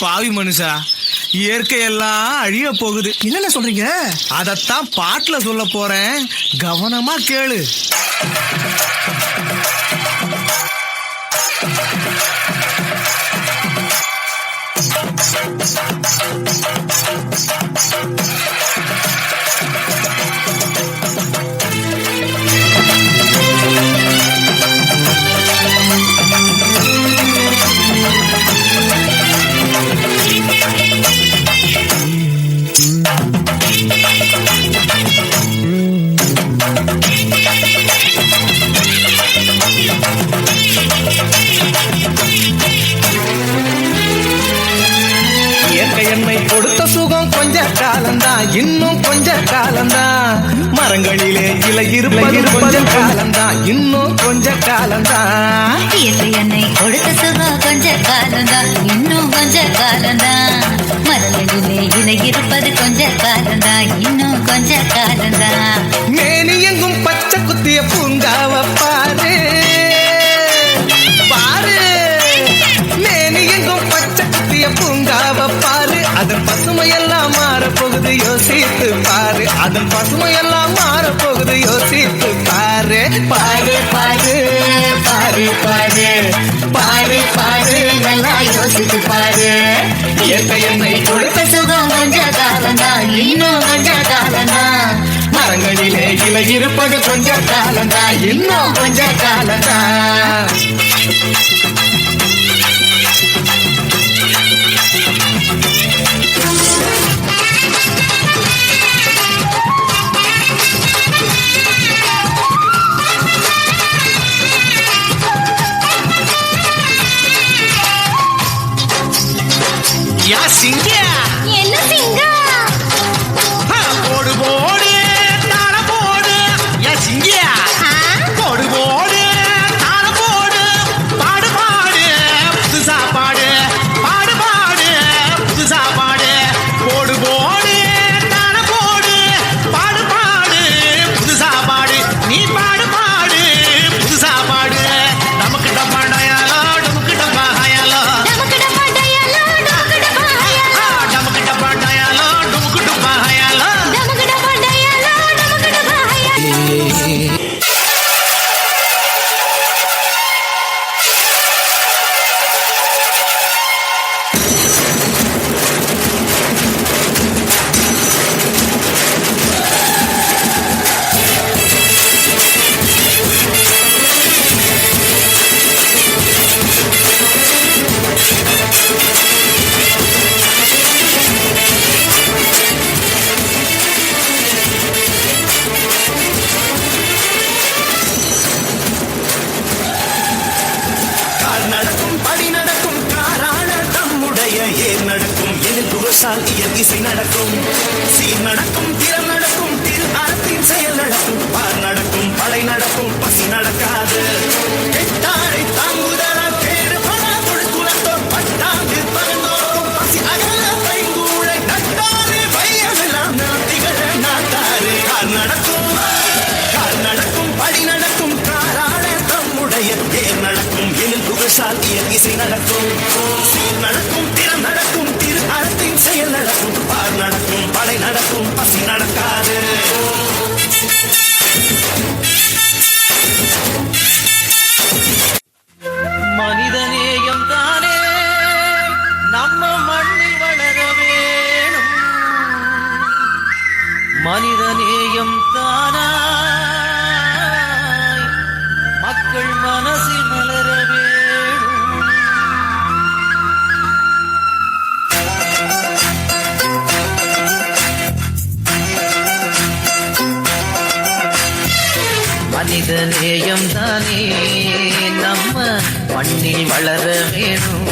பாவி மனுஷா, இயற்கையெல்லாம் அழிய போகுது. என்னென்ன சொல்றீங்க? அதத்தான் பாட்டுல சொல்ல போறேன், கவனமா கேளு. என்னை கொடுத்த சுகம் கொஞ்ச காலம்தான், இன்னும் கொஞ்ச காலம்தான். மரங்களிலே இலை இருப்பது கொஞ்ச காலம்தான், இன்னும் கொஞ்ச காலம்தான். என்னை கொடுத்த சுகம் கொஞ்ச காலம்தான், இன்னும் கொஞ்ச காலம்தான். மரங்களிலே இலை இருப்பது கொஞ்ச காலம்தான், இன்னும் கொஞ்ச காலம்தான். மேனி எங்கும் பச்சை குத்திய பூங்காவ பாரு பாரு, மேனி எங்கும் பச்சை குத்திய பூங்காவ பாரு. அதன் பசுமையெல்லாம் மாறப்போகுது, யோசித்து பாரு. அதன் பசுமையெல்லாம் மாறப்போகுது, யோசித்து பாரு. பாரு பாரு பாரு பாரு பாரு பாரு, நல்லா யோசித்து பாரு. இயற்கை என்னை கொடுத்த சுகம் கொஞ்ச காலம்தான், இன்னும் கொஞ்ச காலம்தான். மரங்களிலே இலை இருப்பது கொஞ்ச காலம்தான், இன்னும் கொஞ்ச காலம்தான். யா சிங்கா, என்ன சிங்கா? போடு போடு தாள போடு. யா சிங்கா, போடு போடு தாள போடு. பாடு பாடு புதுசா பாடு, பாடு பாடு புதுசா பாடு. போடு போடு தாள போடு, பாடு பாடு புதுசா பாடு. நீ பாடு பாடு புதுசா பாடு. நமக்கு டப்பா டயாலோ, நமக்கு டப்பா ஹயாலோ, நமக்கு டப்பா டயாலோ, நமக்கு டப்பா ஹயாலோ. இசை நடக்கும், சீர் நடக்கும், திறம் நடக்கும், திரு அறத்தின் செயல் நடக்கும். பார் நடக்கும், படை நடக்கும், பசி நடக்காது. கெட்டாரை தாங்குதலால் கேடு படா கொடுக்குலத்தோர் பட்டாங்கு பகந்தோர்க்கும் பசி அகல பைங்கூழை நட்டாரே வையமெல்லாம் நாட்டிகள் நாட்டாரே. கார் நடக்கும், படி நடக்கும், காராட தம்முடைய தேர் நடக்கும், எழில் புகழால் இசை நடக்கும், சீர் நடக்கும், திறம் நடக்கும், திரு அறத்தின் செயல் நடக்கும். பார் நடக்கும், படை நடக்கும், பசி நடக்காது. மனிதநேயம் தானே நம்ம மண்ணில் வளர வேணும். மனிதநேயம் தானா மக்கள் மனசில் மலர வேணும். மனிதநேயம் தானே நம்ம மண்ணில் வளர வேணும்.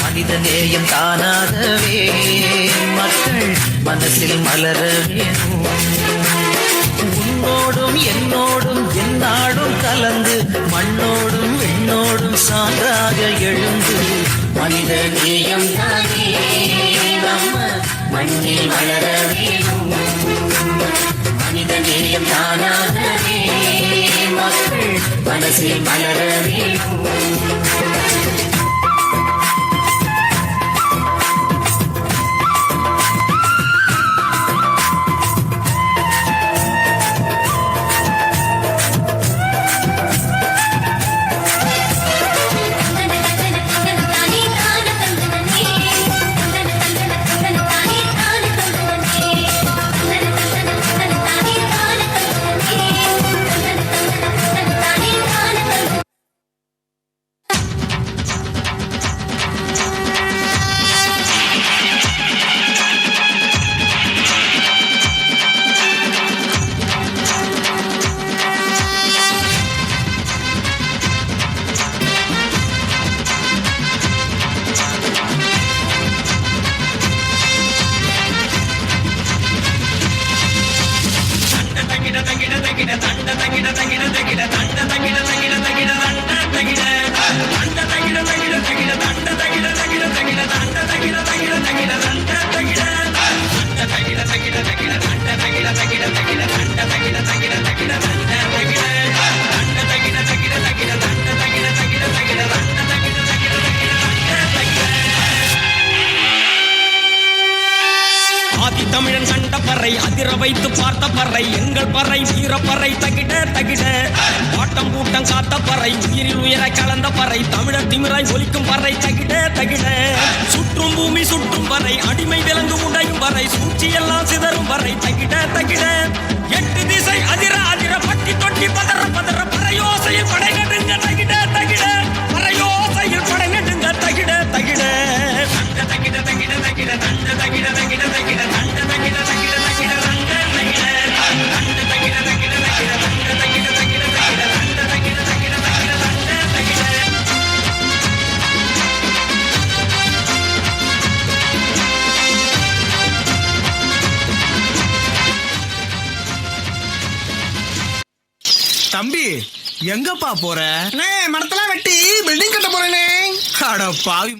மனிதநேயம் தானாகவே மக்கள் மனசில் மலர வேணும். உன்னோடும் என்னோடும் என்னாடும் கலந்து, மண்ணோடும் விண்ணோடும் சான்றாக எழுந்து. மனிதநேயம் தானே நம்ம மண்ணில் வளர வேணும். மனிதநேயம் தானாகவே மக்கள் மனசில் மலர வேணும். அதிர வைத்து பார்த்த பறை எங்கள் பறை வீரப்பறை தகிட தகிட ஆட்டம் கூட்டம் காத்த பறை உயிரில் உயர கலந்த பறை தமிழர் திமிராய் ஒலிக்கும் பறை தகிட தகிட சுற்றும் பூமி சுற்றும் பறை அடிமை விலங்கு உடையும் பறை சூழ்ச்சி எல்லாம் சிதறும் பறை தகிட தகிட எட்டு திசை அதிர அதிர பட்டி தொட்டி பதற பதற பறையோசையில் படை நடுங்க தகிட தகிட பறையோசையில் படை நடுங்க தகிட தகிட தண்ட தகிட தகிட தகிட தண்ட தகிட தகிட தகிட தண்ட தகிட தகிட தகிட தண்ட தகிட தண்ட தகிட தகிட தகிட தண்ட தகிட தகிட தகிட தண்ட தகிட தகிட தகிட தண்ட தகிட தம்பி எங்கப்பா போற? மரத்தெல்லாம் வெட்டி பில்டிங் கட்ட போறேனே. அட பாவி